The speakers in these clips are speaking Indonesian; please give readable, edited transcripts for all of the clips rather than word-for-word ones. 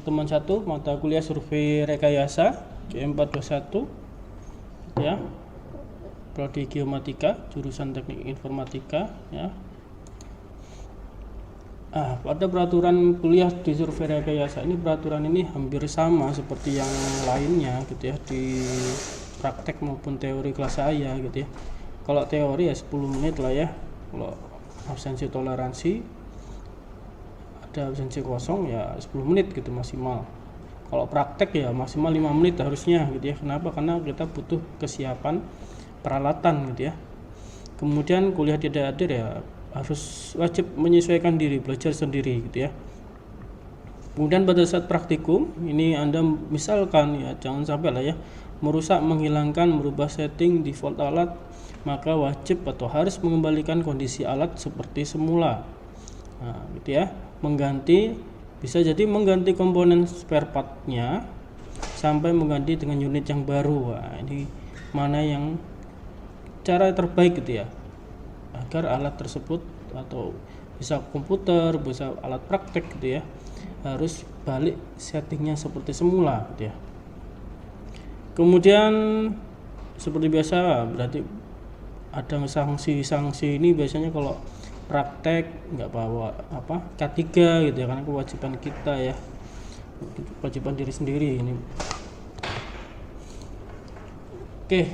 pertemuan 1 mata kuliah survei rekayasa G421 ya, prodi geomatika jurusan teknik informatika ya. Pada peraturan kuliah di survei rekayasa ini, peraturan ini hampir sama seperti yang lainnya gitu ya, di praktek maupun teori kelas saya gitu ya. Kalau teori ya 10 menit lah ya, kalau absensi toleransi ada absensi kosong ya 10 menit gitu maksimal. Kalau praktek ya maksimal 5 menit harusnya gitu ya. Kenapa? Karena kita butuh kesiapan peralatan gitu ya. Kemudian kuliah tidak hadir ya harus wajib menyesuaikan diri, belajar sendiri gitu ya. Kemudian pada saat praktikum ini Anda misalkan ya, jangan sampai lah ya merusak, menghilangkan, merubah setting default alat, maka wajib atau harus mengembalikan kondisi alat seperti semula. Nah, gitu ya. Mengganti, bisa jadi mengganti komponen spare partnya sampai mengganti dengan unit yang baru. Nah, ini mana yang cara terbaik gitu ya, agar alat tersebut atau bisa komputer, bisa alat praktek gitu ya, harus balik settingnya seperti semula gitu ya. Kemudian seperti biasa berarti ada sanksi ini biasanya kalau praktek nggak bawa K3 gitu ya, karena kewajiban kita ya, kewajiban diri sendiri ini. Oke,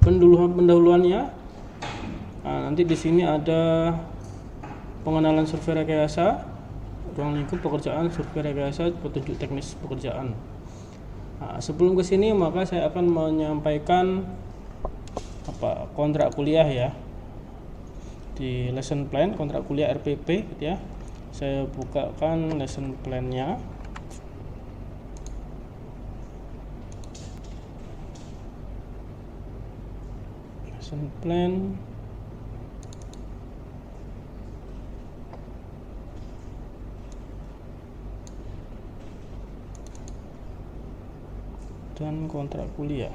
pendahuluannya. Nah, nanti di sini ada pengenalan survei rekayasa, ruang lingkup pekerjaan survei rekayasa, petunjuk teknis pekerjaan. Nah, sebelum ke sini maka saya akan menyampaikan kontrak kuliah ya, di lesson plan kontrak kuliah RPP gitu ya. Saya bukakan lesson plan-nya. Lesson plan. Dan kontrak kuliah.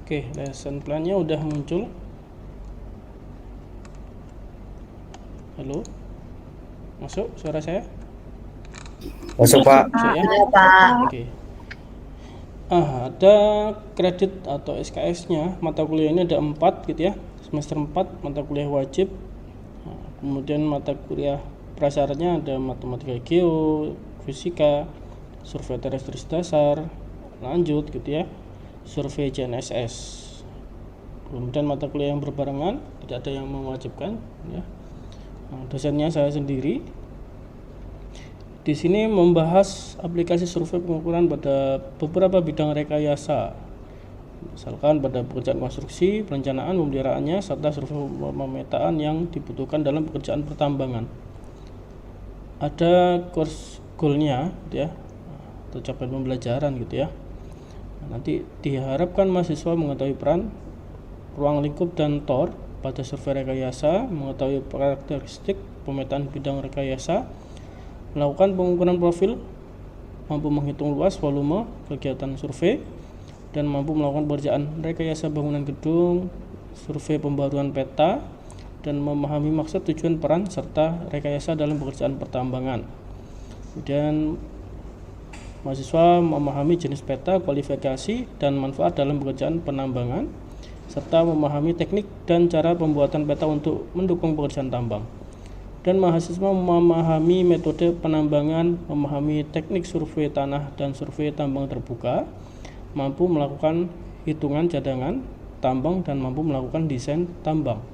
Oke, lesson plan-nya udah muncul. Halo, masuk suara saya? Masuk Pak. Masuk ya? Oke. Ada kredit atau SKS-nya, mata kuliah ini ada 4 gitu ya. Semester 4 mata kuliah wajib. Kemudian mata kuliah prasyaratnya ada matematika geo, fisika, survei terestris dasar, lanjut gitu ya, survei JNSS. Kemudian mata kuliah yang berbarengan tidak ada yang mewajibkan ya. Dosennya saya sendiri. Di sini membahas aplikasi survei pengukuran pada beberapa bidang rekayasa, misalkan pada pekerjaan konstruksi, perencanaan, pemeliharaannya, serta survei pemetaan yang dibutuhkan dalam pekerjaan pertambangan. Ada course goal-nya gitu ya, atau capaian pembelajaran gitu ya. Nanti diharapkan mahasiswa mengetahui peran, ruang lingkup dan TOR pada survei rekayasa, mengetahui karakteristik pemetaan bidang rekayasa, melakukan pengukuran profil, mampu menghitung luas volume kegiatan survei, dan mampu melakukan pekerjaan rekayasa bangunan gedung, survei pembaruan peta, dan memahami maksud, tujuan, peran, serta rekayasa dalam pekerjaan pertambangan. Kemudian mahasiswa memahami jenis peta, kualifikasi, dan manfaat dalam pekerjaan penambangan, serta memahami teknik dan cara pembuatan peta untuk mendukung pekerjaan tambang. Dan mahasiswa memahami metode penambangan, memahami teknik survei tanah dan survei tambang terbuka, mampu melakukan hitungan cadangan tambang, dan mampu melakukan desain tambang.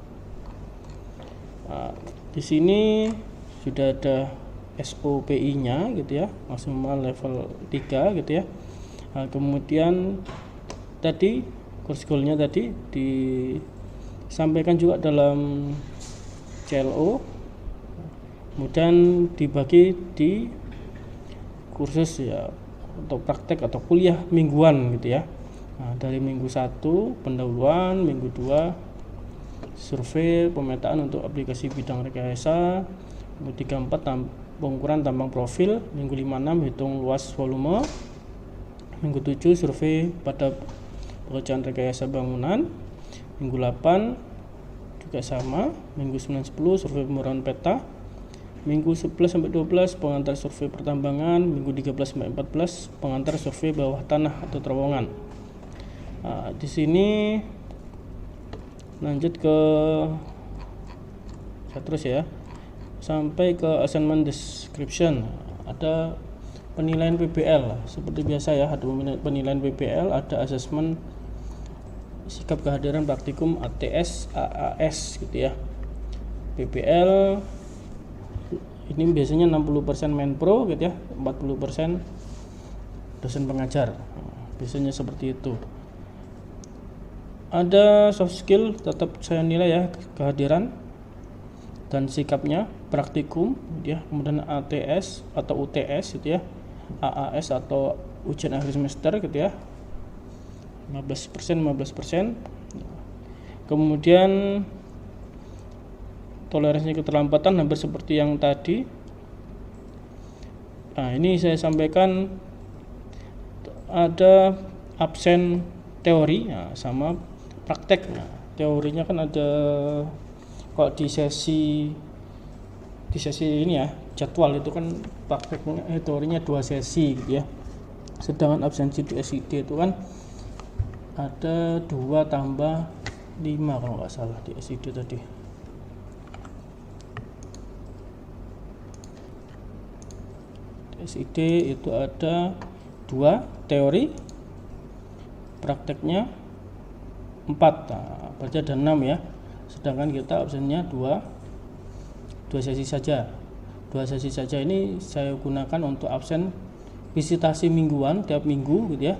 Di sini sudah ada SOPI-nya gitu ya, maksimal level 3 gitu ya. Kemudian tadi course goal-nya tadi disampaikan juga dalam CLO, kemudian dibagi di kursus ya, atau praktek atau kuliah mingguan gitu ya. Nah, dari minggu 1 pendahuluan, minggu 2 survei pemetaan untuk aplikasi bidang rekayasa, minggu 3-4 pengukuran tambang profil, minggu 5-6 hitung luas volume, minggu 7 survei pada pekerjaan rekayasa bangunan, minggu 8 juga sama, minggu 9-10 survei pemrograman peta, minggu 11-12 pengantar survei pertambangan, minggu 13-14 pengantar survei bawah tanah atau terowongan. Nah, di sini lanjut ke terus ya sampai ke assignment description. Ada penilaian PBL seperti biasa ya, ada penilaian PBL, ada assessment sikap kehadiran praktikum ATS, AAS gitu ya. PBL ini biasanya 60% menpro gitu ya, 40% dosen pengajar. Biasanya seperti itu. Ada soft skill tetap saya nilai ya, kehadiran dan sikapnya, praktikum gitu ya. Kemudian ATS atau UTS gitu ya, AAS atau ujian akhir semester gitu ya, 15%. Kemudian toleransi keterlambatan hampir seperti yang tadi. Nah, ini saya sampaikan ada absen teori sama praktek. Nah, teorinya kan ada kalau di sesi ini ya, jadwal itu kan prakteknya teorinya 2 sesi gitu ya. Sedangkan absensi di SID itu kan ada 2 tambah 5 kalau nggak salah di SID tadi. Di SID itu ada 2 teori, prakteknya 4, nah, berarti ada 6 ya. Sedangkan kita absennya 2 sesi saja. 2 sesi saja ini saya gunakan untuk absen visitasi mingguan tiap minggu gitu ya.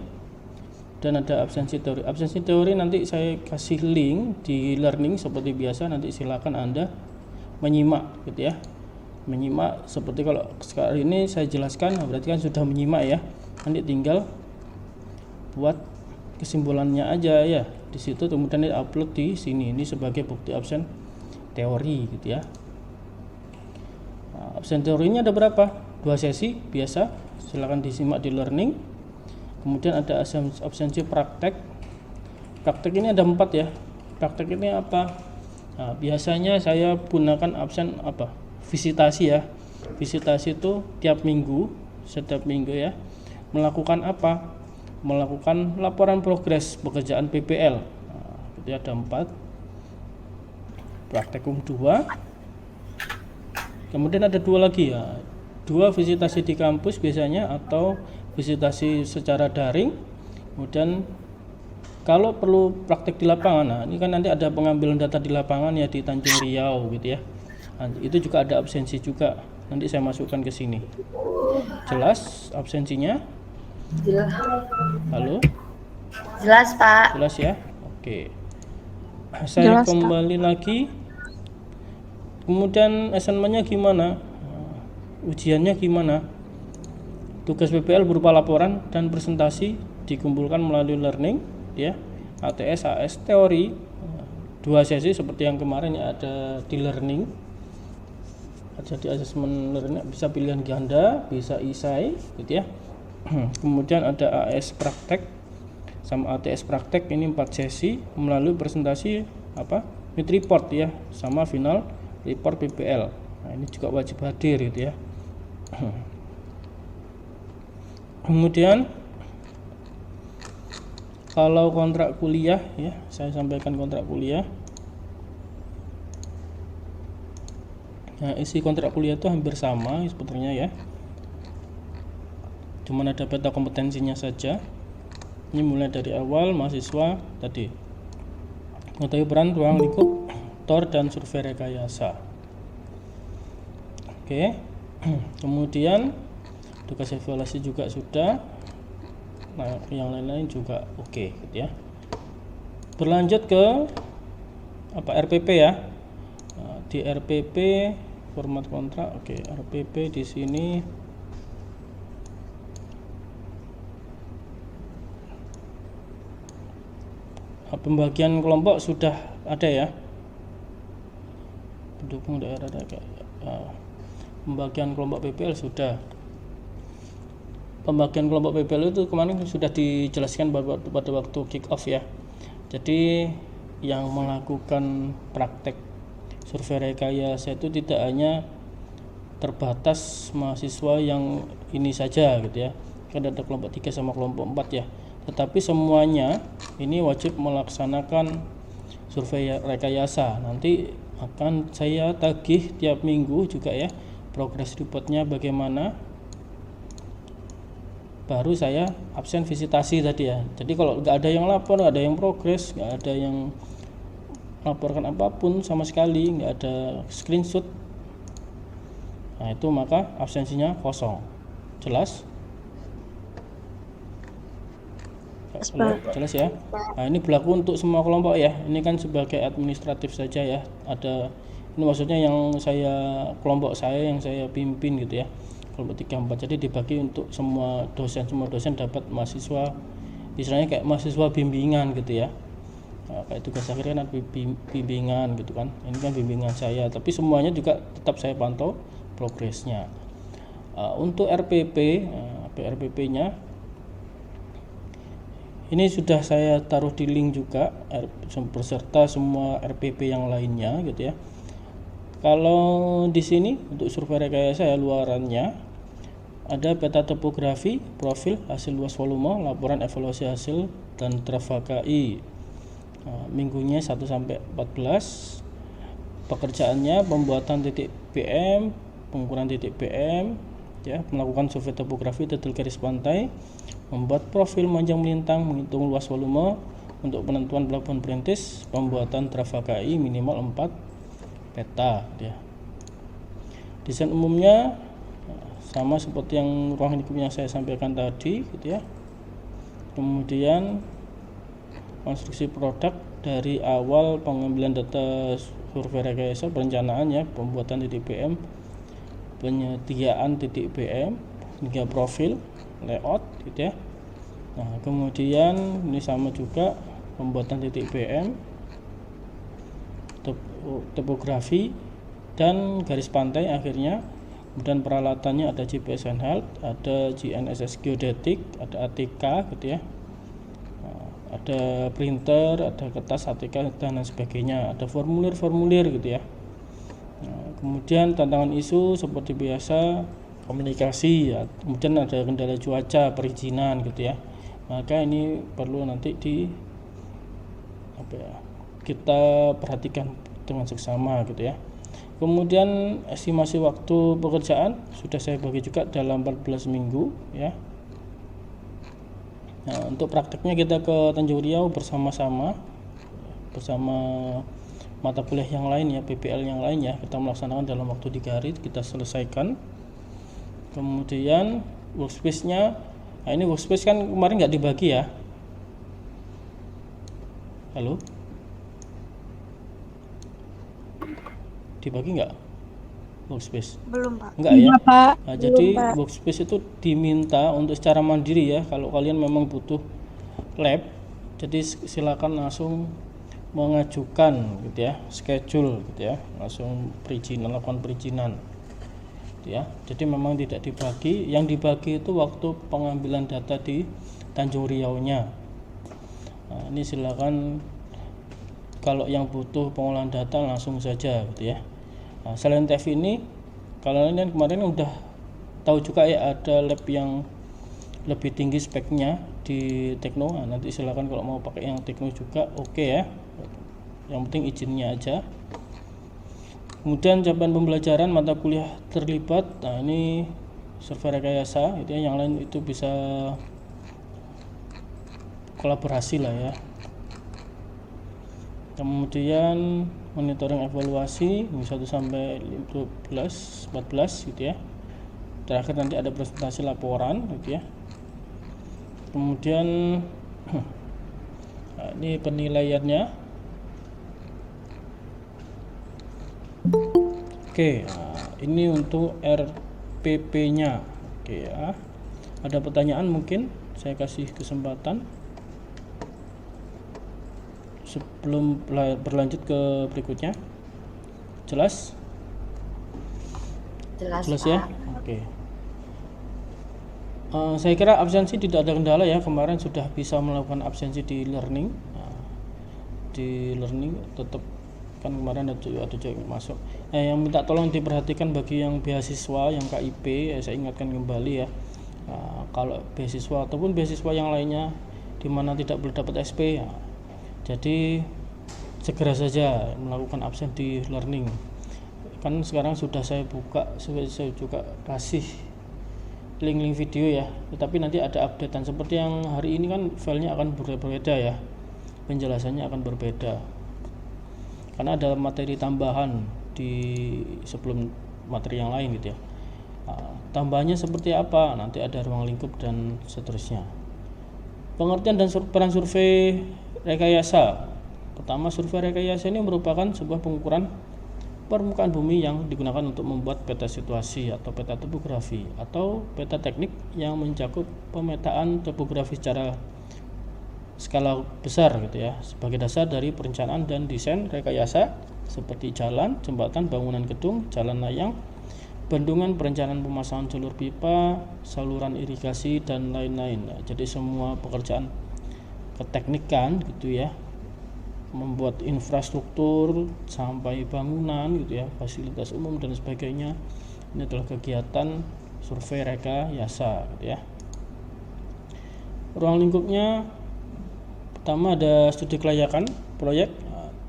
Dan ada absensi teori. Absensi teori nanti saya kasih link di learning seperti biasa, nanti silakan Anda menyimak gitu ya. Menyimak seperti kalau sekarang ini saya jelaskan, berarti kan sudah menyimak ya. Nanti tinggal buat kesimpulannya aja ya di situ, kemudian upload di sini. Ini sebagai bukti absen teori gitu ya. Nah, absen teorinya ada berapa? 2 sesi biasa, silakan disimak di learning. Kemudian ada absensi praktek. Praktek ini ada 4 ya. Praktek ini apa? Nah, biasanya saya gunakan absen apa? Visitasi ya. Visitasi itu tiap minggu, setiap minggu ya. Melakukan apa? Melakukan laporan progres pekerjaan PBL. Nah, itu ada 4. Praktekum 2. Kemudian ada 2 lagi ya. 2 visitasi di kampus biasanya atau visitasi secara daring. Kemudian kalau perlu praktek di lapangan, nah ini kan nanti ada pengambilan data di lapangan ya di Tanjung Riau gitu ya. Nah, itu juga ada absensi juga. Nanti saya masukkan ke sini. Jelas absensinya? Jelas. Halo? Jelas, Pak. Jelas ya? Oke. Saya Jelas, kembali lagi. Kemudian assignment-nya gimana? Ujiannya gimana? Tugas PBL berupa laporan dan presentasi dikumpulkan melalui learning ya. ATS, AS teori 2 sesi seperti yang kemarin ya, ada di learning. Jadi assessment learning bisa pilihan ganda, bisa isai gitu ya. Kemudian ada AS praktek sama ATS praktek, ini 4 sesi melalui presentasi apa? Mid report ya, sama final report PBL. Nah, ini juga wajib hadir gitu ya. Kemudian kalau kontrak kuliah ya, saya sampaikan kontrak kuliah. Nah, isi kontrak kuliah itu hampir sama sebetulnya ya. Cuman ada peta kompetensinya saja. Ini mulai dari awal mahasiswa tadi. Mengetahui peran ruang lingkup, TOR dan survei rekayasa. Oke. Kemudian tugas evaluasi juga sudah. Nah, yang lain-lain juga oke gitu ya. Berlanjut ke apa RPP ya. Nah, di RPP format kontrak, oke, RPP di sini Pembagian kelompok sudah ada ya, pendukung daerah pembagian kelompok PPL sudah. Pembagian kelompok PPL itu kemarin sudah dijelaskan pada waktu kick off ya. Jadi yang melakukan praktek survei rekayasa itu tidak hanya terbatas mahasiswa yang ini saja gitu ya, kan ada kelompok 3 sama kelompok 4 ya, tetapi semuanya ini wajib melaksanakan survei rekayasa. Nanti akan saya tagih tiap minggu juga ya, progress reportnya bagaimana, baru saya absen visitasi tadi ya. Jadi kalau nggak ada yang lapor, nggak ada yang progres, nggak ada yang laporkan apapun sama sekali, nggak ada screenshot, nah itu maka absensinya kosong. Jelas? Jelas ya. Nah ini berlaku untuk semua kelompok ya. Ini kan sebagai administratif saja ya. Ada ini maksudnya yang saya kelompok saya yang saya pimpin gitu ya, kelompok 3-4. Jadi dibagi untuk semua dosen dapat mahasiswa, istilahnya kayak mahasiswa bimbingan gitu ya. Nah, kayak tugas akhir kan bimbingan gitu kan, ini kan bimbingan saya, tapi semuanya juga tetap saya pantau progresnya. Untuk RPP, RPP nya ini sudah saya taruh di link juga beserta semua RPP yang lainnya gitu ya. Kalau di sini untuk survei rekayasa ya, luarannya ada peta topografi, profil, hasil luas volume, laporan evaluasi hasil, dan draft HKI. Minggunya 1 sampai 14. Pekerjaannya pembuatan titik PM, pengukuran titik PM ya, melakukan survei topografi detail garis pantai, membuat profil manjang melintang, menghitung luas volume untuk penentuan pelabuhan perintis, pembuatan draft HKI minimal 4 peta ya. Desain umumnya sama seperti yang ruang lingkup yang saya sampaikan tadi gitu ya. Kemudian konstruksi produk dari awal pengambilan data survei rekayasa, perencanaan ya, pembuatan titik PM, penyediaan titik PM, hingga profil, layout gitu ya. Nah kemudian ini sama juga pembuatan titik PM, topografi, dan garis pantai akhirnya. Kemudian peralatannya ada GPS handheld, ada GNSS geodetik, ada ATK gitu ya, ada printer, ada kertas ATK dan lain sebagainya, ada formulir gitu ya. Nah, kemudian tantangan isu seperti biasa komunikasi ya, kemudian ada kendala cuaca, perizinan gitu ya. Maka ini perlu nanti kita perhatikan dengan seksama gitu ya. Kemudian estimasi waktu pekerjaan sudah saya bagi juga dalam 14 minggu ya. Nah, untuk prakteknya kita ke Tanjung Riau bersama mata kuliah yang lain ya, PPL yang lain ya, kita melaksanakan dalam waktu 3 hari kita selesaikan. Kemudian workspace-nya, nah ini workspace kan kemarin nggak dibagi ya. Halo? Dibagi nggak workspace? Belum Pak. Enggak ya? Pak. Nah, jadi workspace itu diminta untuk secara mandiri ya. Kalau kalian memang butuh lab, jadi silakan langsung mengajukan gitu ya, schedule gitu ya, langsung lakukan perizinan gitu ya. Jadi memang tidak dibagi, yang dibagi itu waktu pengambilan data di Tanjung Riau-nya. Nah, ini silakan kalau yang butuh pengolahan data langsung saja gitu ya. Nah, selain TEF ini, kalian kemarin udah tahu juga ya, ada lab yang lebih tinggi speknya di Tekno. Nah, nanti silakan kalau mau pakai yang Tekno juga oke ya. Yang penting izinnya aja. Kemudian capaian pembelajaran mata kuliah terlibat. Nah, ini survei rekayasa itu ya, yang lain itu bisa kolaborasi lah ya. Kemudian monitoring evaluasi 1 sampai 12, 14 gitu ya. Terakhir nanti ada presentasi laporan gitu ya. Kemudian nah, ini penilaiannya. Oke, nah, ini untuk RPP-nya. Oke ya. Ada pertanyaan mungkin? Saya kasih kesempatan. sebelum berlanjut ke berikutnya, jelas Jelas, ya. Pak. Oke. Saya kira absensi tidak ada kendala ya, kemarin sudah bisa melakukan absensi di learning. Nah, di learning tetap kan kemarin ada yang masuk. Yang minta tolong diperhatikan bagi yang beasiswa, yang KIP, saya ingatkan kembali ya. Kalau beasiswa ataupun beasiswa yang lainnya di mana tidak boleh dapat SP ya, jadi segera saja melakukan absen di learning. Kan sekarang sudah saya buka, saya juga kasih link-link video ya, tetapi nanti ada updatean seperti yang hari ini kan filenya akan berbeda ya, penjelasannya akan berbeda karena ada materi tambahan di sebelum materi yang lain gitu ya. Tambahannya seperti apa, nanti ada ruang lingkup dan seterusnya. Pengertian dan peran survei rekayasa. Pertama, survei rekayasa ini merupakan sebuah pengukuran permukaan bumi yang digunakan untuk membuat peta situasi atau peta topografi atau peta teknik yang mencakup pemetaan topografi secara skala besar gitu ya, sebagai dasar dari perencanaan dan desain rekayasa seperti jalan, jembatan, bangunan gedung, jalan layang, bendungan, perencanaan pemasangan jalur pipa, saluran irigasi dan lain-lain. Jadi semua pekerjaan keteknikan gitu ya, membuat infrastruktur sampai bangunan gitu ya, fasilitas umum dan sebagainya, ini adalah kegiatan survei rekayasa gitu ya. Ruang lingkupnya pertama ada studi kelayakan proyek,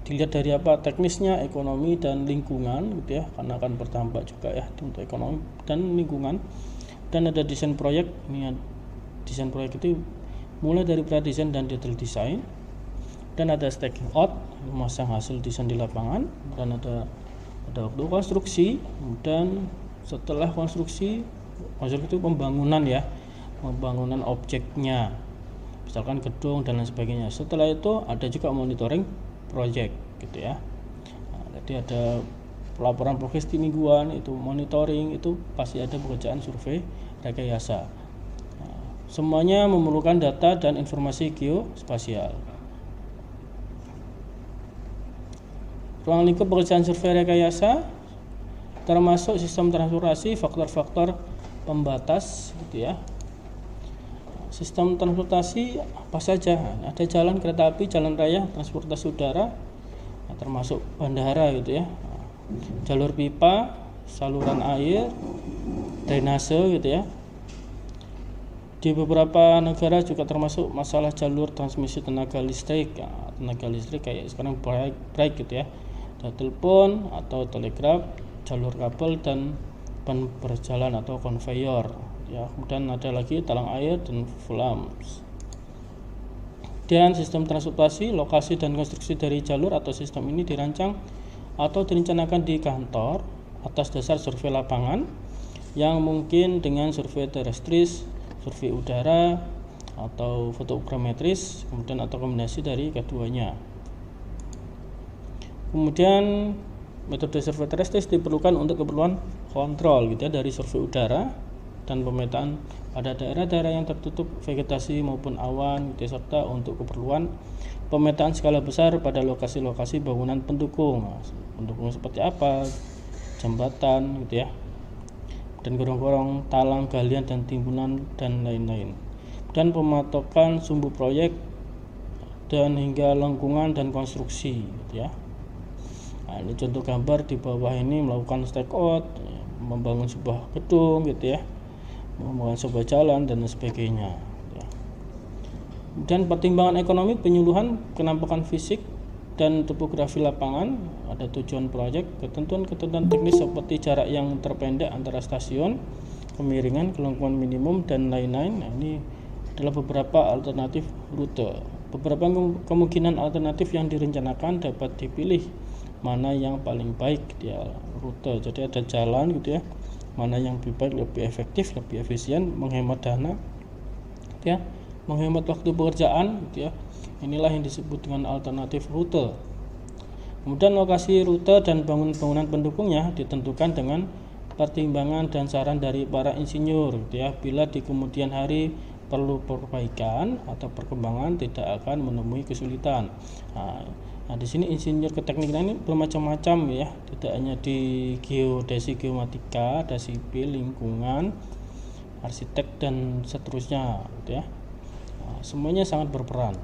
dilihat dari apa, teknisnya, ekonomi dan lingkungan gitu ya, karena akan berdampak juga ya untuk ekonomi dan lingkungan. Dan ada desain proyek, ini desain proyek itu mulai dari pradesain dan detail desain. Dan ada staking out, memasang hasil desain di lapangan. Dan ada waktu konstruksi, dan setelah konstruksi itu pembangunan ya, pembangunan objeknya, misalkan gedung dan lain sebagainya. Setelah itu ada juga monitoring project gitu ya. Jadi ada laporan progres mingguan, itu monitoring, itu pasti ada pekerjaan survei rekayasa. Semuanya memerlukan data dan informasi geospasial. Ruang lingkup pekerjaan survei rekayasa termasuk sistem transportasi, faktor-faktor pembatas gitu ya. Sistem transportasi apa saja? Ada jalan kereta api, jalan raya, transportasi udara, termasuk bandara gitu ya. Jalur pipa, saluran air, drainase gitu ya. Di beberapa negara juga termasuk masalah jalur transmisi tenaga listrik. Tenaga listrik kayak sekarang break gitu ya. Ada telepon atau telegraf, jalur kabel dan ban berjalan atau konveyor ya. Kemudian ada lagi talang air dan fulams. Dan sistem transportasi, lokasi dan konstruksi dari jalur atau sistem ini dirancang atau direncanakan di kantor atas dasar survei lapangan yang mungkin dengan survei terestris, survei udara atau fotogrametris, kemudian atau kombinasi dari keduanya. Kemudian metode survei terestris diperlukan untuk keperluan kontrol gitu ya, dari survei udara dan pemetaan pada daerah-daerah yang tertutup vegetasi maupun awan gitu ya, serta untuk keperluan pemetaan skala besar pada lokasi-lokasi bangunan pendukung. Pendukung seperti apa, jembatan gitu ya, dan gorong-gorong, talang, galian dan timbunan dan lain-lain. Dan pematokan sumbu proyek dan hingga lengkungan dan konstruksi gitu ya. Nah, ini contoh gambar di bawah ini melakukan stake out, membangun sebuah gedung gitu ya, membangun sebuah jalan dan sebagainya. Dan pertimbangan ekonomi, penyuluhan, kenampakan fisik dan topografi lapangan, ada tujuan proyek, ketentuan-ketentuan teknis seperti jarak yang terpendek antara stasiun, kemiringan, kelengkungan minimum dan lain-lain. Nah, ini adalah beberapa alternatif rute. Beberapa kemungkinan alternatif yang direncanakan dapat dipilih mana yang paling baik dia rute. Jadi ada jalan gitu ya, mana yang lebih baik, lebih efektif, lebih efisien, menghemat dana gitu ya, menghemat waktu pekerjaan gitu ya. Inilah yang disebut dengan alternatif rute. Kemudian lokasi rute dan bangunan pendukungnya ditentukan dengan pertimbangan dan saran dari para insinyur gitu ya. Bila di kemudian hari perlu perbaikan atau perkembangan tidak akan menemui kesulitan. Nah, di sini insinyur keteknikan ini bermacam-macam ya, tidak hanya di geodesi, geomatika, ada sipil, lingkungan, arsitek dan seterusnya gitu ya. Nah, semuanya sangat berperan.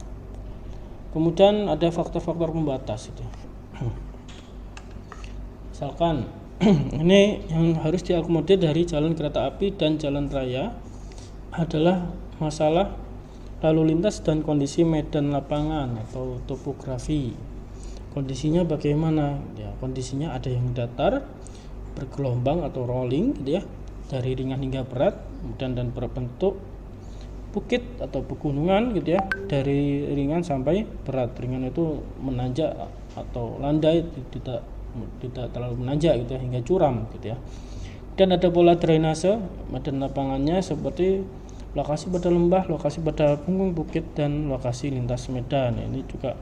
Kemudian ada faktor-faktor pembatas itu. Misalkan ini yang harus diakomodir dari jalan kereta api dan jalan raya adalah masalah lalu lintas dan kondisi medan lapangan atau topografi. Kondisinya bagaimana? Ya, kondisinya ada yang datar, bergelombang atau rolling gitu ya, dari ringan hingga berat, dan berbentuk bukit atau pegunungan gitu ya, dari ringan sampai berat. Ringan itu menanjak atau landai, tidak terlalu menanjak gitu ya, hingga curam gitu ya. Dan ada pola drainase medan lapangannya seperti lokasi pada lembah, lokasi pada punggung bukit, dan lokasi lintas medan. Ini juga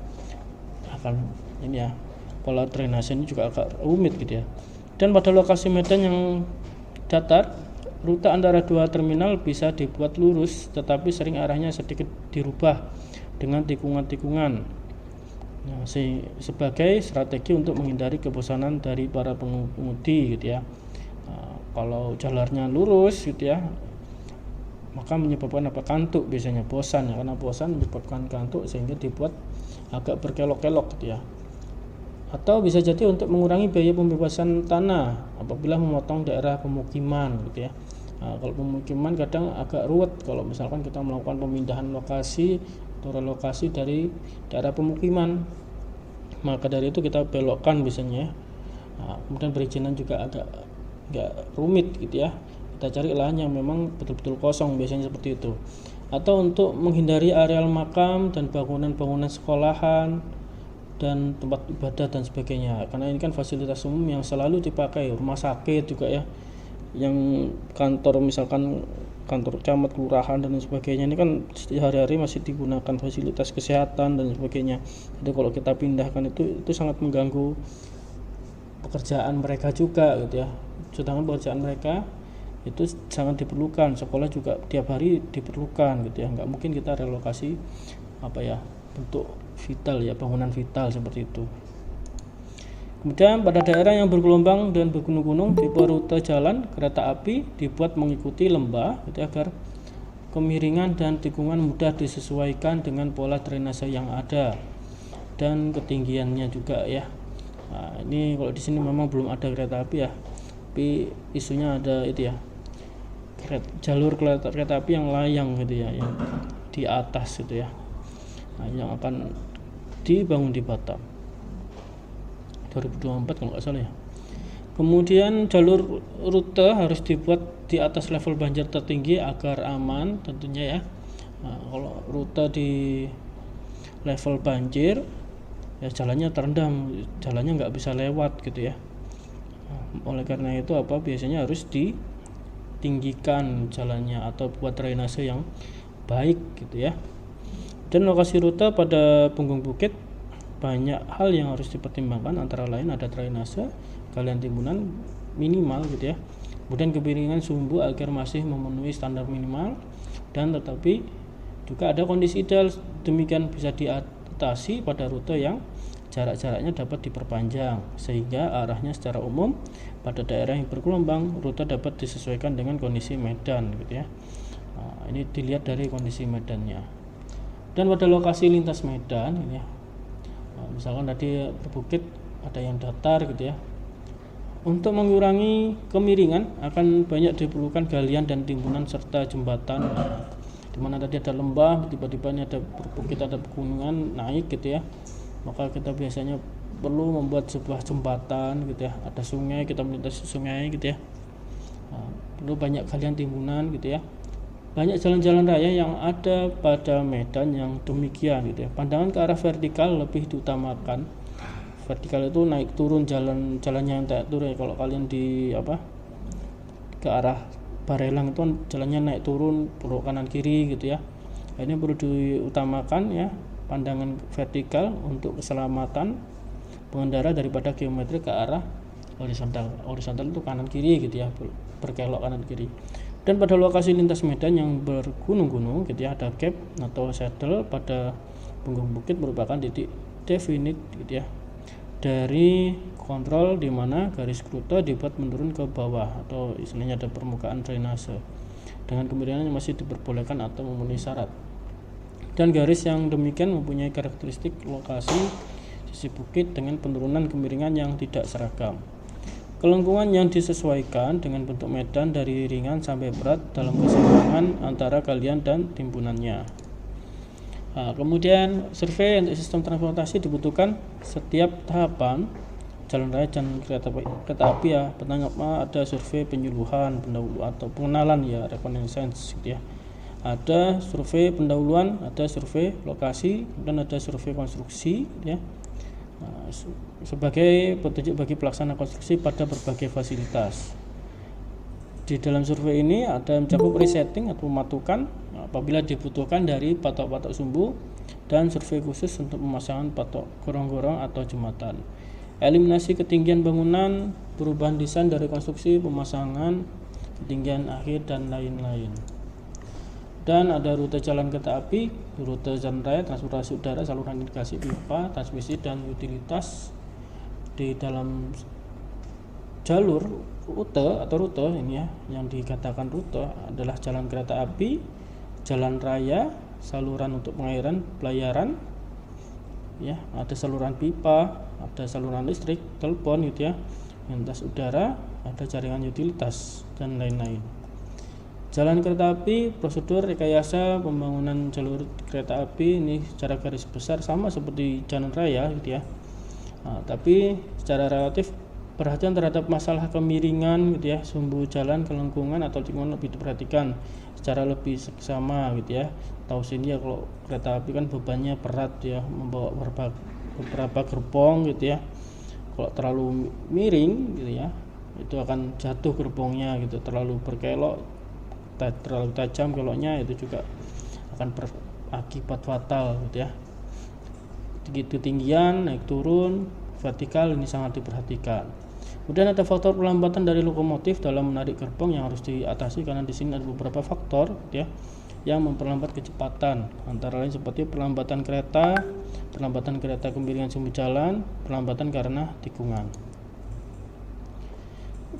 akan ini ya, pola drainase ini juga agak rumit gitu ya. Dan pada lokasi medan yang datar, rute antara dua terminal bisa dibuat lurus, tetapi sering arahnya sedikit dirubah dengan tikungan-tikungan. Nah, sebagai strategi untuk menghindari kebosanan dari para pengemudi gitu ya. Nah, kalau jalannya lurus gitu ya, maka menyebabkan kantuk, biasanya bosan ya, karena bosan menyebabkan kantuk sehingga dibuat agak berkelok-kelok gitu ya. Atau bisa jadi untuk mengurangi biaya pembebasan tanah apabila memotong daerah pemukiman gitu ya. Nah, kalau pemukiman kadang agak ruwet kalau misalkan kita melakukan pemindahan lokasi atau relokasi dari daerah pemukiman, maka dari itu kita belokkan biasanya. Nah, kemudian perizinan juga agak rumit gitu ya. Kita cari lahan yang memang betul-betul kosong, biasanya seperti itu. Atau untuk menghindari areal makam dan bangunan-bangunan sekolahan dan tempat ibadah dan sebagainya, karena ini kan fasilitas umum yang selalu dipakai, rumah sakit juga ya, yang kantor misalkan kantor camat, kelurahan dan sebagainya, ini kan sehari-hari masih digunakan fasilitas kesehatan dan sebagainya. Jadi kalau kita pindahkan itu sangat mengganggu pekerjaan mereka juga gitu ya. Sedangkan pekerjaan mereka itu sangat diperlukan, sekolah juga tiap hari diperlukan gitu ya. Nggak mungkin kita relokasi bentuk vital ya, bangunan vital seperti itu. Kemudian pada daerah yang bergelombang dan bergunung-gunung, tipe rute jalan kereta api dibuat mengikuti lembah gitu, agar kemiringan dan tikungan mudah disesuaikan dengan pola drainase yang ada dan ketinggiannya juga ya. Nah, ini kalau di sini memang belum ada kereta api ya, tapi isunya ada itu ya, jalur kereta api yang layang gitu ya, yang di atas gitu ya. Nah, yang akan dibangun di Batam 2024 kalau nggak salah ya. Kemudian jalur rute harus dibuat di atas level banjir tertinggi agar aman tentunya ya. Nah, kalau rute di level banjir ya jalannya terendam, jalannya nggak bisa lewat gitu ya. Nah, oleh karena itu biasanya harus ditinggikan jalannya atau buat drainase yang baik gitu ya. Dan lokasi rute pada punggung bukit banyak hal yang harus dipertimbangkan, antara lain ada drainase, galian timbunan minimal gitu ya, kemudian kemiringan sumbu agar masih memenuhi standar minimal, dan tetapi juga ada kondisi ideal, demikian bisa diatasi pada rute yang jarak-jaraknya dapat diperpanjang sehingga arahnya secara umum pada daerah yang bergelombang rute dapat disesuaikan dengan kondisi medan gitu ya. Nah, ini dilihat dari kondisi medannya. Dan pada lokasi lintas medan ini ya, misalkan tadi bukit ada yang datar gitu ya, untuk mengurangi kemiringan akan banyak diperlukan galian dan timbunan serta jembatan, dimana tadi ada lembah, tiba-tiba ini ada bukit, ada pegunungan naik gitu ya, maka kita biasanya perlu membuat sebuah jembatan gitu ya, ada sungai, kita melintasi sungai gitu ya. Nah, perlu banyak galian timbunan gitu ya. Banyak jalan-jalan raya yang ada pada medan yang demikian gitu ya. Pandangan ke arah vertikal lebih diutamakan. Vertikal itu naik turun, jalannya yang naik turun ya. Kalau kalian ke arah Barelang itu kan jalannya naik turun, belok kanan kiri gitu ya. Nah, ini perlu diutamakan ya, pandangan vertikal untuk keselamatan pengendara daripada geometri ke arah horizontal. Horizontal itu kanan kiri gitu ya, berkelok kanan kiri. Dan pada lokasi lintas medan yang bergunung-gunung gitu ya, ada gap atau saddle pada punggung bukit merupakan titik definite gitu ya dari kontrol di mana garis rute dibuat menurun ke bawah atau istilahnya ada permukaan drainase dengan kemiringan yang masih diperbolehkan atau memenuhi syarat. Dan garis yang demikian mempunyai karakteristik lokasi sisi bukit dengan penurunan kemiringan yang tidak seragam. Kelengkungan yang disesuaikan dengan bentuk medan dari ringan sampai berat dalam keseimbangan antara galian dan timbunannya. Nah, kemudian survei untuk sistem transportasi dibutuhkan setiap tahapan jalan raya dan kereta api ya. Pertama ada survei penyuluhan pendahuluan atau pengenalan ya, reconnaissance gitu ya. Ada survei pendahuluan, ada survei lokasi, dan ada survei konstruksi gitu ya. Nah, sebagai petunjuk bagi pelaksana konstruksi pada berbagai fasilitas. Di dalam survei ini ada mencakup resetting atau mematukan apabila dibutuhkan dari patok-patok sumbu dan survei khusus untuk pemasangan patok gorong-gorong atau jembatan. Eliminasi ketinggian bangunan, perubahan desain dari konstruksi, pemasangan, ketinggian akhir dan lain-lain. Dan ada rute jalan kereta api, rute jalan raya, transportasi udara, saluran irigasi, pipa, transmisi, dan utilitas. Di dalam jalur rute ini ya, yang dikatakan rute adalah jalan kereta api, jalan raya, saluran untuk pengairan, pelayaran, ya, ada saluran pipa, ada saluran listrik, telepon gitu ya, lintas udara, ada jaringan utilitas dan lain-lain. Jalan kereta api, prosedur rekayasa pembangunan jalur kereta api ini secara garis besar sama seperti jalan raya gitu ya. Nah, tapi secara relatif perhatian terhadap masalah kemiringan gitu ya, sumbu jalan, kelengkungan atau lingkungan lebih diperhatikan secara lebih seksama gitu ya. Tahu sini ya kalau kereta api kan bebannya berat ya, membawa beberapa gerbong gitu ya. Kalau terlalu miring gitu ya, itu akan jatuh gerbongnya gitu, terlalu berkelok, terlalu tajam keloknya itu juga akan berakibat fatal gitu ya. Ketinggian, naik turun, vertikal ini sangat diperhatikan. Kemudian ada faktor pelambatan dari lokomotif dalam menarik gerbong yang harus diatasi karena di sini ada beberapa faktor gitu ya yang memperlambat kecepatan, antara lain seperti perlambatan kereta kemiringan sumbu jalan, perlambatan karena tikungan.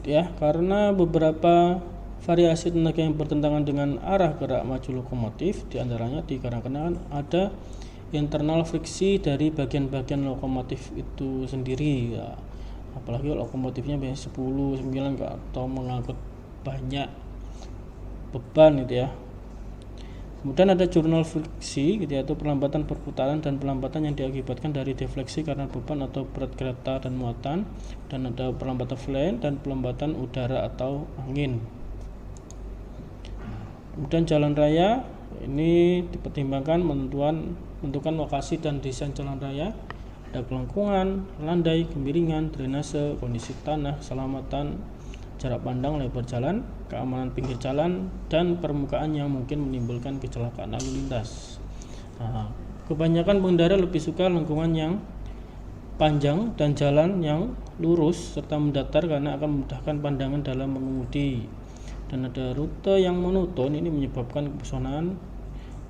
Ya, karena beberapa variasi tenaga yang bertentangan dengan arah gerak maju lokomotif, diantaranya dikarenakan ada internal friksi dari bagian-bagian lokomotif itu sendiri ya. Apalagi lokomotifnya biasanya 10, 9 atau mengangkut banyak beban gitu ya. Kemudian ada jurnal friksi gitu ya, atau perlambatan perputaran dan pelambatan yang diakibatkan dari defleksi karena beban atau berat kereta dan muatan, dan ada perlambatan flank dan pelambatan udara atau angin. Kemudian jalan raya ini dipertimbangkan menentukan lokasi dan desain jalan raya, ada kelengkungan, landai, kemiringan, drainase, kondisi tanah, keselamatan, jarak pandang, lebar jalan, keamanan pinggir jalan, dan permukaan yang mungkin menimbulkan kecelakaan lalu lintas. Nah, kebanyakan pengendara lebih suka lengkungan yang panjang dan jalan yang lurus serta mendatar karena akan memudahkan pandangan dalam mengemudi. Dan ada rute yang monoton ini menyebabkan kepesonaan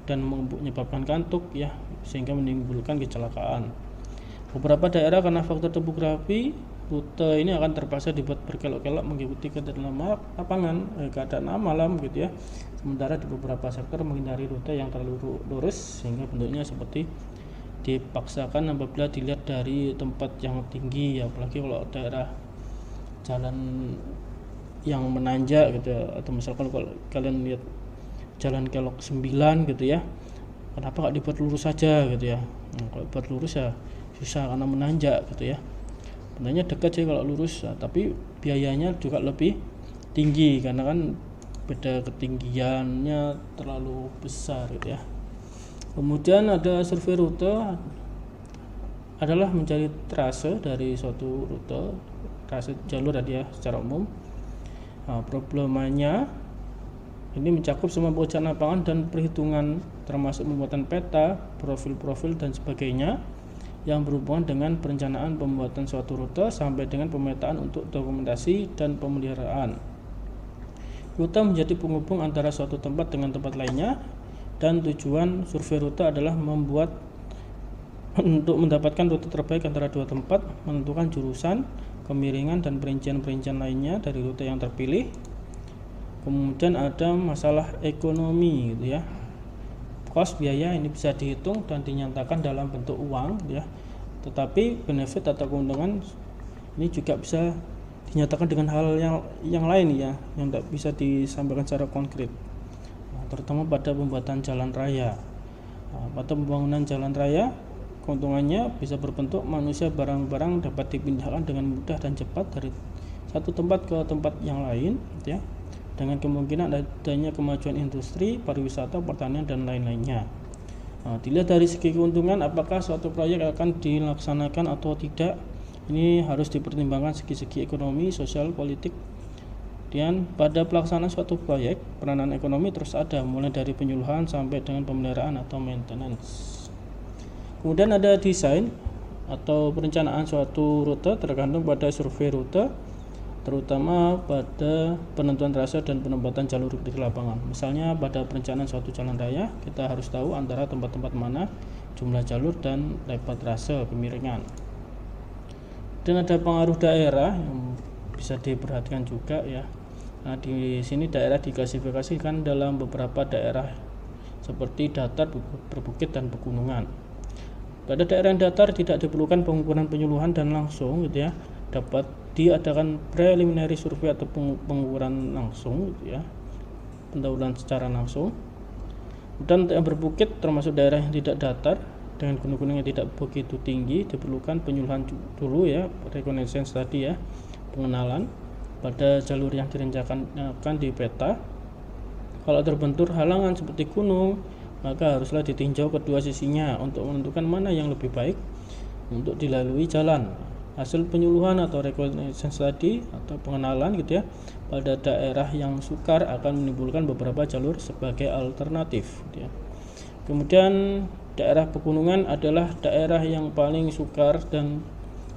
dan menyebabkan kantuk ya, sehingga menimbulkan kecelakaan. Beberapa daerah karena faktor topografi, rute ini akan terpaksa dibuat berkelok-kelok mengikuti keadaan malam gitu ya. Sementara di beberapa sektor menghindari rute yang terlalu lurus sehingga bentuknya seperti dipaksakan apabila dilihat dari tempat yang tinggi, apalagi kalau daerah jalan yang menanjak gitu ya. Atau misalkan kalau kalian lihat jalan kelok 9 gitu ya, kenapa nggak dibuat lurus saja gitu ya. Nah, kalau buat lurus ya susah karena menanjak gitu ya. Sebenarnya dekat sih kalau lurus ya, tapi biayanya juga lebih tinggi karena kan beda ketinggiannya terlalu besar gitu ya. Kemudian ada survei rute adalah mencari trase dari suatu rute, trase jalur tadi ya secara umum. Nah, problemanya ini mencakup semua pekerjaan lapangan dan perhitungan termasuk pembuatan peta, profil-profil dan sebagainya yang berhubungan dengan perencanaan pembuatan suatu rute sampai dengan pemetaan untuk dokumentasi dan pemeliharaan. Rute menjadi penghubung antara suatu tempat dengan tempat lainnya, dan tujuan survei rute adalah untuk mendapatkan rute terbaik antara dua tempat, menentukan jurusan, kemiringan, dan perincian-perincian lainnya dari rute yang terpilih. Kemudian ada masalah ekonomi gitu ya. Kos biaya ini bisa dihitung dan dinyatakan dalam bentuk uang ya. Tetapi benefit atau keuntungan ini juga bisa dinyatakan dengan hal yang lain ya, yang tidak bisa disampaikan secara konkret. Terutama pada pembuatan jalan raya. Pada pembangunan jalan raya, keuntungannya bisa berbentuk manusia, barang-barang dapat dipindahkan dengan mudah dan cepat dari satu tempat ke tempat yang lain ya, dengan kemungkinan adanya kemajuan industri, pariwisata, pertanian, dan lain-lainnya. Dilihat dari segi keuntungan, apakah suatu proyek akan dilaksanakan atau tidak, ini harus dipertimbangkan segi-segi ekonomi, sosial, politik. Dan pada pelaksanaan suatu proyek, peranan ekonomi terus ada, mulai dari penyuluhan sampai dengan pemeliharaan atau maintenance. Kemudian ada desain atau perencanaan suatu rute tergantung pada survei rute, terutama pada penentuan trase dan penempatan jalur di lapangan. Misalnya pada perencanaan suatu jalan raya, kita harus tahu antara tempat-tempat mana, jumlah jalur, dan lebar trase kemiringan. Dan ada pengaruh daerah yang bisa diperhatikan juga ya. Nah, di sini daerah diklasifikasikan dalam beberapa daerah seperti datar, berbukit, dan pegunungan. Pada daerah yang datar tidak diperlukan pengukuran penyuluhan dan langsung gitu ya. Dapat diadakan preliminary survei atau pengukuran langsung gitu ya. Pendahuluan secara langsung. Dan yang berbukit termasuk daerah yang tidak datar dengan gunung-gunung yang tidak begitu tinggi, diperlukan penyuluhan dulu ya, reconnaissance tadi ya, pengenalan pada jalur yang direncanakan di peta. Kalau terbentur halangan seperti gunung, maka haruslah ditinjau kedua sisinya untuk menentukan mana yang lebih baik untuk dilalui jalan. Hasil penyuluhan atau reconnaissance tadi atau pengenalan gitu ya, pada daerah yang sukar akan menimbulkan beberapa jalur sebagai alternatif gitu ya. Kemudian daerah pegunungan adalah daerah yang paling sukar dan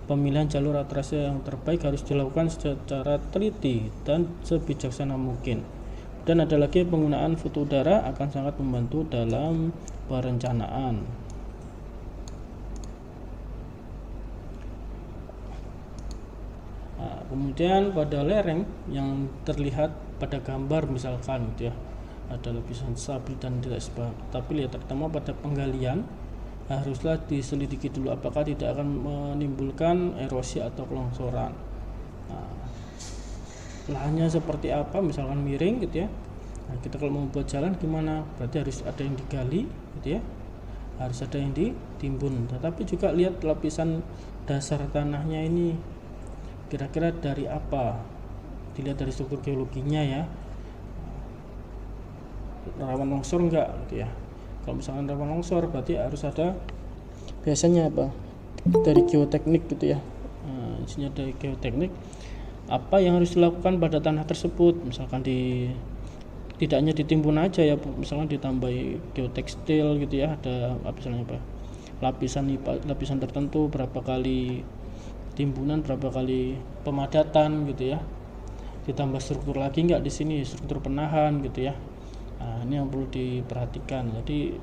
pemilihan jalur trase yang terbaik harus dilakukan secara teliti dan sebijaksana mungkin. Dan ada lagi penggunaan foto udara akan sangat membantu dalam perencanaan. Kemudian pada lereng yang terlihat pada gambar misalkan gitu ya, ada lapisan stabil dan tidak stabil ya, terutama pada penggalian haruslah diselidiki dulu apakah tidak akan menimbulkan erosi atau kelongsoran. Lahannya seperti apa, misalkan miring gitu ya. Nah, kita kalau mau buat jalan gimana? Berarti harus ada yang digali gitu ya, harus ada yang ditimbun. Tetapi juga lihat lapisan dasar tanahnya ini kira-kira dari apa, dilihat dari struktur geologinya ya, rawan longsor enggak gitu ya. Kalau misalkan rawan longsor berarti harus ada biasanya apa, dari geoteknik gitu ya. Di sini ada geoteknik, apa yang harus dilakukan pada tanah tersebut, misalkan tidak hanya ditimbun aja ya, misalkan ditambahi geotekstil gitu ya, ada misalnya apa, lapisan tertentu, berapa kali timbunan, berapa kali pemadatan gitu ya, ditambah struktur lagi enggak di sini, struktur penahan gitu ya. Nah, ini yang perlu diperhatikan. Jadi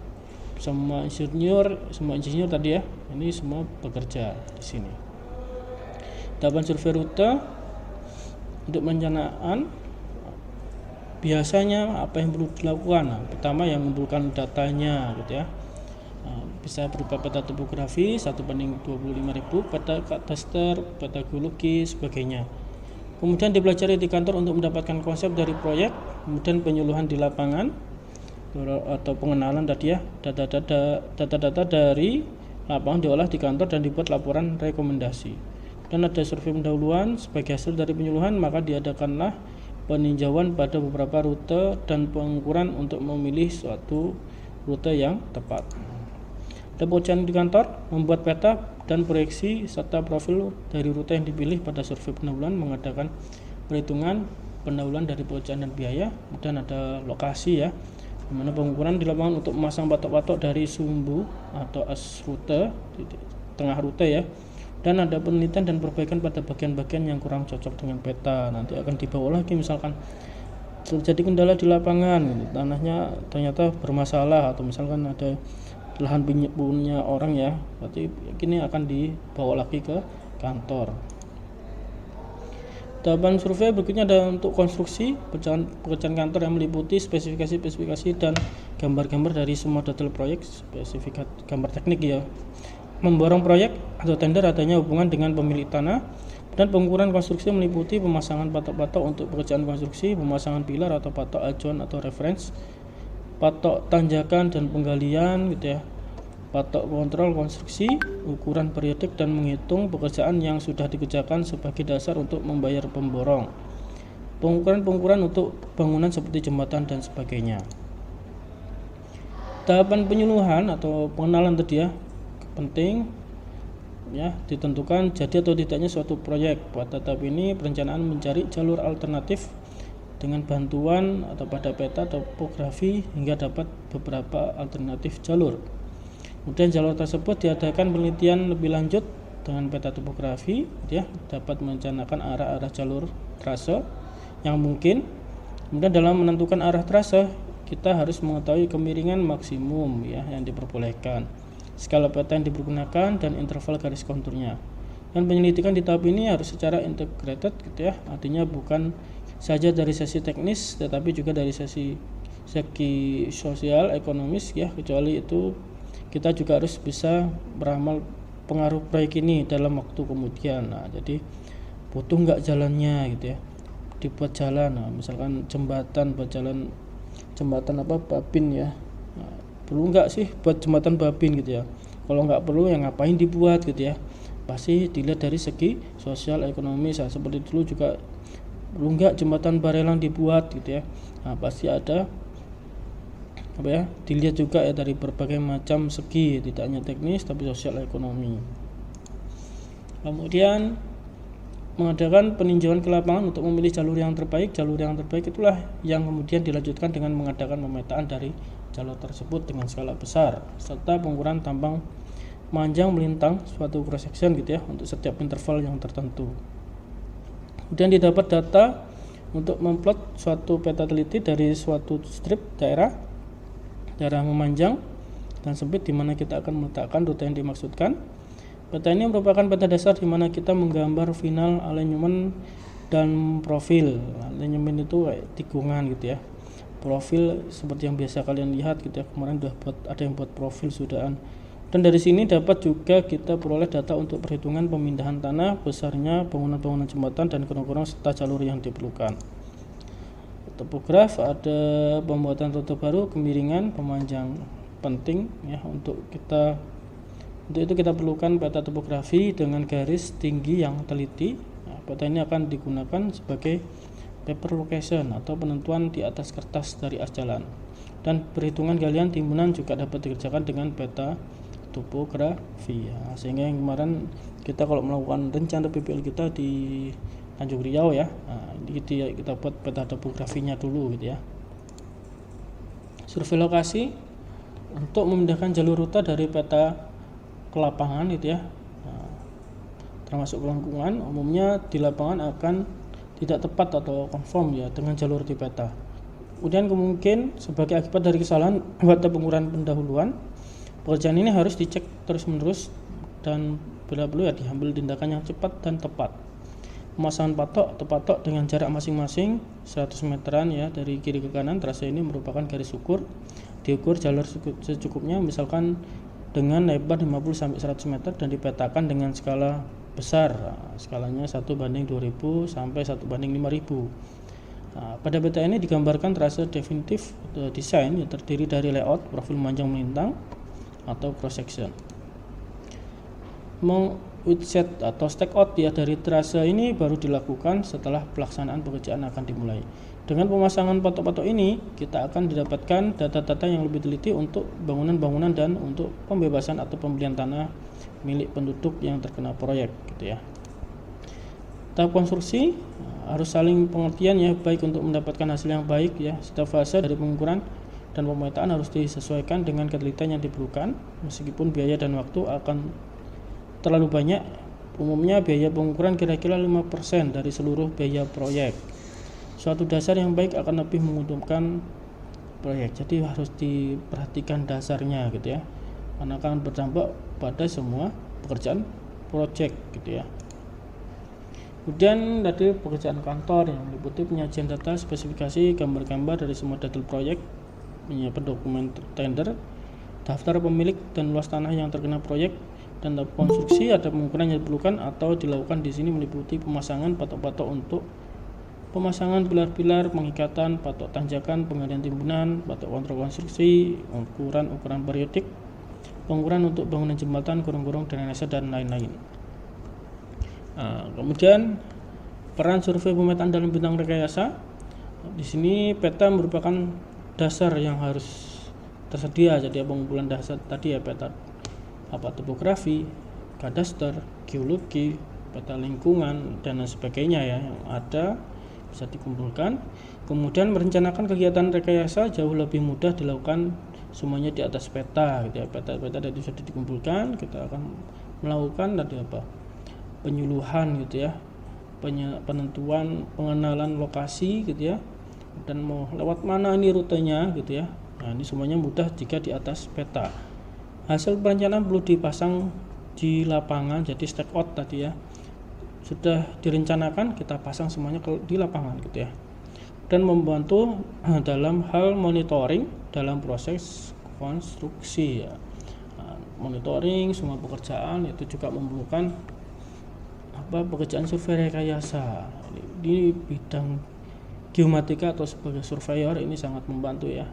semua insinyur tadi ya, ini semua bekerja di sini. Tahapan survei rute untuk perencanaan biasanya apa yang perlu dilakukan? Nah, pertama yang mengumpulkan datanya gitu ya. Bisa berupa peta topografi 1/25.000, peta kadaster, peta geologi, sebagainya. Kemudian dipelajari di kantor untuk mendapatkan konsep dari proyek, kemudian penyuluhan di lapangan atau pengenalan tadi ya, data-data dari lapangan diolah di kantor dan dibuat laporan rekomendasi. Dan ada survei pendahuluan, sebagai hasil dari penyuluhan maka diadakanlah peninjauan pada beberapa rute dan pengukuran untuk memilih suatu rute yang tepat. Ada pekerjaan di kantor, membuat peta dan proyeksi serta profil dari rute yang dipilih. Pada survei pendahuluan mengadakan perhitungan pendahuluan dari pekerjaan dan biaya. Kemudian ada lokasi ya, di mana pengukuran di lapangan untuk memasang patok-patok dari sumbu atau as rute di tengah rute ya. Dan ada penelitian dan perbaikan pada bagian-bagian yang kurang cocok dengan peta. Nanti akan dibawa lagi, misalkan terjadi kendala di lapangan gitu. Tanahnya ternyata bermasalah atau misalkan ada lahan punya orang ya, berarti ini akan dibawa lagi ke kantor. Tahapan survei berikutnya ada untuk konstruksi pekerjaan kantor yang meliputi spesifikasi dan gambar-gambar dari semua detail proyek, spesifikasi gambar teknik ya, memborong proyek atau tender, adanya hubungan dengan pemilik tanah, dan pengukuran konstruksi meliputi pemasangan patok-patok untuk pekerjaan konstruksi, pemasangan pilar atau patok acuan atau reference, patok tanjakan dan penggalian gitu ya, patok kontrol konstruksi, ukuran periodik, dan menghitung pekerjaan yang sudah dikerjakan sebagai dasar untuk membayar pemborong, pengukuran untuk bangunan seperti jembatan dan sebagainya. Tahapan penyuluhan atau pengenalan tadi ya penting ya, ditentukan jadi atau tidaknya suatu proyek. Pada tahap ini perencanaan mencari jalur alternatif dengan bantuan atau pada peta topografi hingga dapat beberapa alternatif jalur. Kemudian jalur tersebut diadakan penelitian lebih lanjut dengan peta topografi ya, dapat merencanakan arah-arah jalur trase yang mungkin. Kemudian dalam menentukan arah trase kita harus mengetahui kemiringan maksimum ya yang diperbolehkan, skala peta yang digunakan, dan interval garis konturnya. Dan penyelidikan di tahap ini harus secara integrated gitu ya, artinya bukan saja dari sisi teknis tetapi juga dari segi sosial ekonomis ya, kecuali itu kita juga harus bisa meramal pengaruh proyek ini dalam waktu kemudian. Nah, jadi butuh nggak jalannya gitu ya, dibuat jalan, nah, misalkan jembatan buat jalan, jembatan babin ya, nah, perlu nggak sih buat jembatan babin gitu ya, kalau nggak perlu ya ngapain dibuat gitu ya, pasti dilihat dari segi sosial ekonomis. Nah, seperti dulu juga perlu nggak jembatan barelang dibuat gitu ya, nah pasti ada dilihat juga ya dari berbagai macam segi, tidak hanya teknis tapi sosial ekonomi. Kemudian mengadakan peninjauan ke lapangan untuk memilih jalur yang terbaik. Jalur yang terbaik itulah yang kemudian dilanjutkan dengan mengadakan pemetaan dari jalur tersebut dengan skala besar, serta pengukuran tampang panjang melintang suatu cross section gitu ya untuk setiap interval yang tertentu. Kemudian didapat data untuk memplot suatu peta teliti dari suatu strip daerah memanjang dan sempit di mana kita akan meletakkan rute yang dimaksudkan. Peta ini merupakan peta dasar di mana kita menggambar final alignment dan profil. Alignment itu kayak tikungan gitu ya. Profil seperti yang biasa kalian lihat gitu ya. Kemarin ada yang buat profil sudahan. Dan dari sini dapat juga kita peroleh data untuk perhitungan pemindahan tanah, besarnya bangunan-bangunan jembatan, dan kurang-kurang serta jalur yang diperlukan. Topograf ada pembuatan rute baru, kemiringan, pemanjang penting ya, untuk itu kita perlukan peta topografi dengan garis tinggi yang teliti. Nah, peta ini akan digunakan sebagai paper location atau penentuan di atas kertas dari as jalan, dan perhitungan galian timbunan juga dapat dikerjakan dengan peta topografi ya. Sehingga yang kemarin kita kalau melakukan rencana PPL kita di Tanjung Riau ya, nah, kita buat peta topografinya dulu gitu ya. Survei lokasi untuk memindahkan jalur rute dari peta ke lapangan gitu ya, nah, termasuk lengkungan, umumnya di lapangan akan tidak tepat atau konform ya dengan jalur di peta. Kemudian kemungkinan sebagai akibat dari kesalahan pada pengukuran pendahuluan, pekerjaan ini harus dicek terus menerus dan bila perlu ya diambil tindakan yang cepat dan tepat. Pemasangan patok dengan jarak masing-masing 100 meteran ya dari kiri ke kanan. Trase ini merupakan garis ukur, diukur jalur secukupnya, misalkan dengan lebar 50-100 meter dan dipetakan dengan skala besar. Nah, skalanya 1:2000 sampai 1:5000. Nah, pada peta ini digambarkan trase definitif desain yang terdiri dari layout, profil memanjang melintang atau cross section. Set atau stake out ya dari trase ini baru dilakukan setelah pelaksanaan pekerjaan akan dimulai. Dengan pemasangan patok-patok ini kita akan didapatkan data-data yang lebih teliti untuk bangunan-bangunan dan untuk pembebasan atau pembelian tanah milik penduduk yang terkena proyek gitu ya. Tahap konstruksi harus saling pengertian ya, baik untuk mendapatkan hasil yang baik ya. Setiap fase dari pengukuran dan pemetaan harus disesuaikan dengan ketelitian yang diperlukan, meskipun biaya dan waktu akan terlalu banyak. Umumnya biaya pengukuran kira-kira 5% dari seluruh biaya proyek. suatu dasar yang baik akan lebih menguntungkan proyek. Jadi harus diperhatikan dasarnya gitu ya, karena akan berdampak pada semua pekerjaan proyek gitu ya. Kemudian tadi pekerjaan kantor yang meliputi penyajian data, spesifikasi, gambar-gambar dari semua detail proyek, menyiapkan dokumen tender, daftar pemilik dan luas tanah yang terkena proyek, dan tahap konstruksi. Ada pengukuran yang diperlukan atau dilakukan di sini meliputi pemasangan patok-patok untuk pemasangan pilar-pilar, pengikatan, patok tanjakan, penggalian timbunan, patok kontrol konstruksi, ukuran periodik, pengukuran untuk bangunan jembatan, gorong-gorong, drainase, dan lain-lain. Kemudian peran survei pemetaan dalam bidang rekayasa. Di sini peta merupakan dasar yang harus tersedia. Jadi pengumpulan dasar tadi ya, peta topografi, kadaster, geologi, peta lingkungan, dan lain sebagainya ya, yang ada bisa dikumpulkan. Kemudian merencanakan kegiatan rekayasa jauh lebih mudah dilakukan semuanya di atas peta gitu ya. Peta tadi sudah dikumpulkan, kita akan melakukan tadi penyuluhan gitu ya, penentuan, pengenalan lokasi gitu ya, dan mau lewat mana ini rutenya gitu ya. Nah, ini semuanya mudah jika di atas peta. Hasil perencanaan perlu dipasang di lapangan, jadi stake out tadi ya, sudah direncanakan kita pasang semuanya di lapangan gitu ya, dan membantu dalam hal monitoring dalam proses konstruksi ya. Monitoring semua pekerjaan itu juga memerlukan pekerjaan survei rekayasa. Di bidang geomatika atau sebagai surveyor ini sangat membantu ya.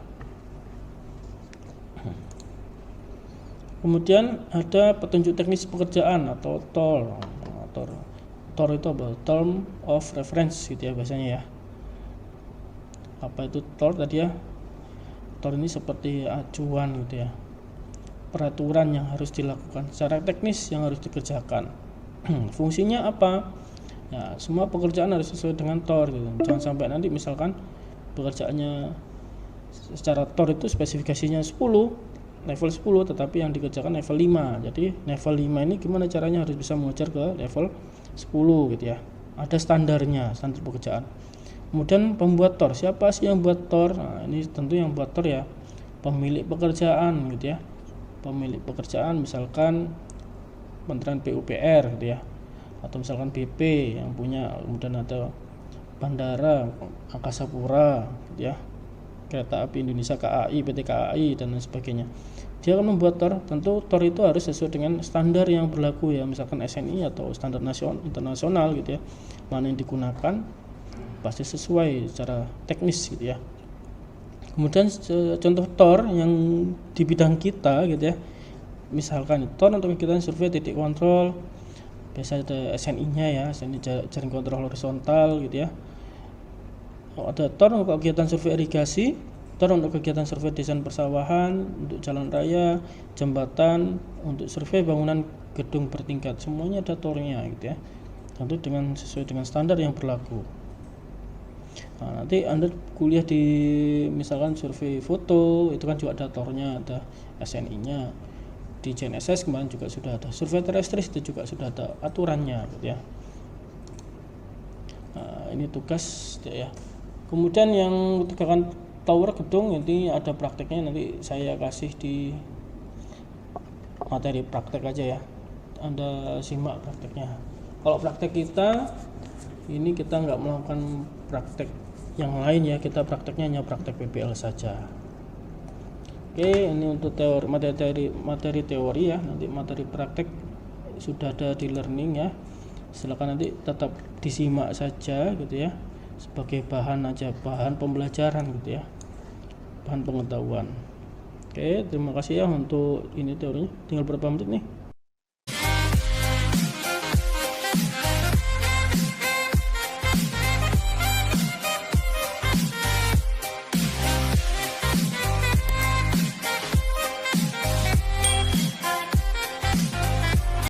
Kemudian ada petunjuk teknis pekerjaan atau TOR. TOR itu apa? Term of Reference gitu ya bahasanya ya. Apa itu TOR tadi ya? TOR ini seperti acuan gitu ya, peraturan yang harus dilakukan secara teknis yang harus dikerjakan. Fungsinya apa? Ya, semua pekerjaan harus sesuai dengan TOR gitu. Jangan sampai nanti misalkan pekerjaannya secara TOR itu spesifikasinya 10, level 10, tetapi yang dikerjakan level 5. Jadi level 5 ini gimana caranya harus bisa mengejar ke level 10 gitu ya. Ada standarnya, standar pekerjaan. Kemudian pembuat TOR, siapa sih yang buat TOR? Nah, ini tentu yang buat TOR ya pemilik pekerjaan gitu ya. Pemilik pekerjaan misalkan Kementerian PUPR gitu ya, atau misalkan BP yang punya, kemudian ada Bandara Angkasa Pura gitu ya, Kereta Api Indonesia KAI, PT KAI, dan lain sebagainya. Dia akan membuat TOR. Tentu TOR itu harus sesuai dengan standar yang berlaku ya, misalkan SNI atau standar nasional internasional gitu ya, mana yang digunakan pasti sesuai secara teknis gitu ya. Kemudian contoh TOR yang di bidang kita gitu ya, misalkan TOR untuk kegiatan survei titik kontrol, biasa ada SNI-nya ya, SNI jaring kontrol horizontal gitu ya. Ada TOR untuk kegiatan survei irigasi, TOR untuk kegiatan survei desain persawahan, untuk jalan raya, jembatan, untuk survei bangunan gedung bertingkat, semuanya ada TOR-nya gitu ya. Tentu sesuai dengan standar yang berlaku. Nah, nanti Anda kuliah di misalkan survei foto, itu kan juga ada TOR-nya, ada SNI-nya. Di JNSS kemarin juga sudah ada. Survei terestris itu juga sudah ada aturannya gitu ya. Nah, ini tugas ya. Kemudian yang tegakan tower gedung, ini ada prakteknya, nanti saya kasih di materi praktek aja ya. Anda simak prakteknya. Kalau praktek kita ini kita nggak melakukan praktek yang lain ya, kita prakteknya hanya praktek PPL saja. Oke, ini untuk materi teori ya. Nanti materi praktek sudah ada di learning ya. Silakan nanti tetap disimak saja gitu ya, sebagai bahan pembelajaran gitu ya, bahan pengetahuan. Oke, terima kasih ya untuk ini teorinya. Tinggal berapa menit nih?